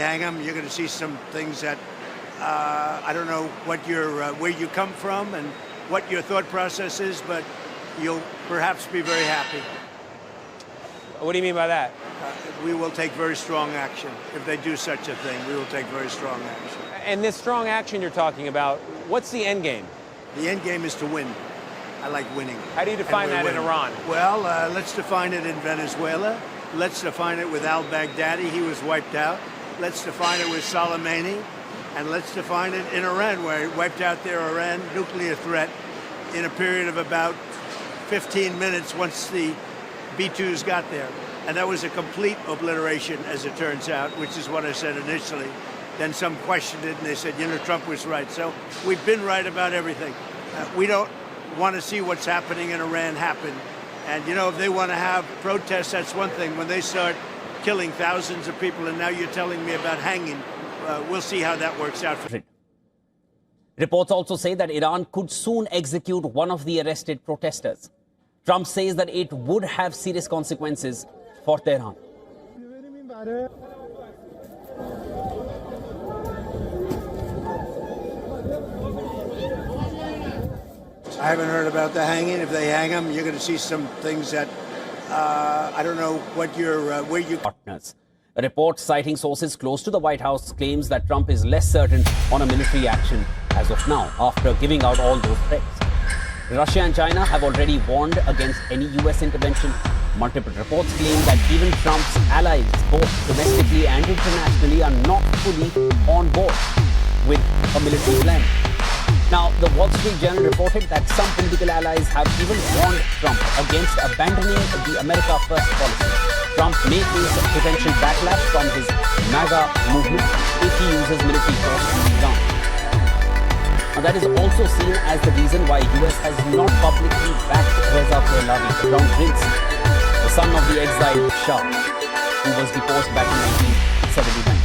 hang them, you're going to see some things that I don't know what your where you come from and what your thought process is, but you'll perhaps be very happy. What do you mean by that? We will take very strong action. If they do such a thing, we will take very strong action. And this strong action you're talking about, what's the end game? The end game is to win. I like winning. How do you define that in Iran? Well, let's define it in Venezuela. Let's define it with al-Baghdadi. He was wiped out. Let's define it with Soleimani. And let's define it in Iran, where he wiped out their Iran nuclear threat in a period of about 15 minutes once the B-2s got there. And that was a complete obliteration, as it turns out, which is what I said initially. Then some questioned it, and they said, Trump was right. So we've been right about everything. We don't want to see what's happening in Iran happen. And, if they want to have protests, that's one thing. When they start killing thousands of people, and now you're telling me about hanging, we'll see how that works out. Reports also say that Iran could soon execute one of the arrested protesters. Trump says that it would have serious consequences for Tehran. I haven't heard about the hanging. If they hang them, you're going to see some things that I don't know what your where you partners. A report citing sources close to the White House claims that Trump is less certain on a military action as of now, after giving out all those threats. Russia and China have already warned against any U.S. intervention. Multiple reports claim that even Trump's allies, both domestically and internationally, are not fully on board with a military plan. Now, the Wall Street Journal reported that some political allies have even warned Trump against abandoning the America First policy. Trump may face potential backlash from his MAGA movement if he uses military force in Iran. Now, that is also seen as the reason why US has not publicly backed Reza Pahlavi, the Crown Prince, the son of the exiled Shah, who was deposed back in 1979.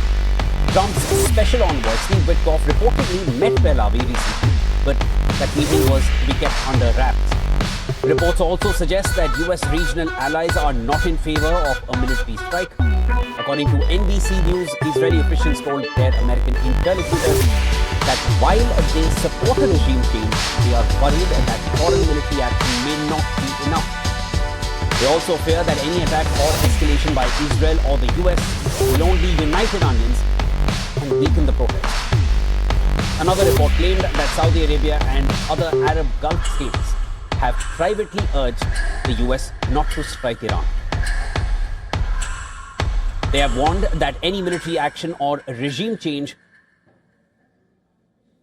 Trump's special envoy, Steve Witkoff, reportedly met Pahlavi recently, but that meeting was to be kept under wraps. Reports also suggest that US regional allies are not in favor of a military strike. According to NBC News, Israeli officials told their American interlocutors that while they support a regime change, they are worried that foreign military action may not be enough. They also fear that any attack or escalation by Israel or the US will only unite Iranians and weaken the protest. Another report claimed that Saudi Arabia and other Arab Gulf states have privately urged the US not to strike Iran. They have warned that any military action or regime change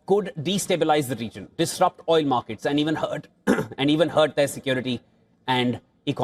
could destabilize the region, disrupt oil markets, and even hurt their security and economy.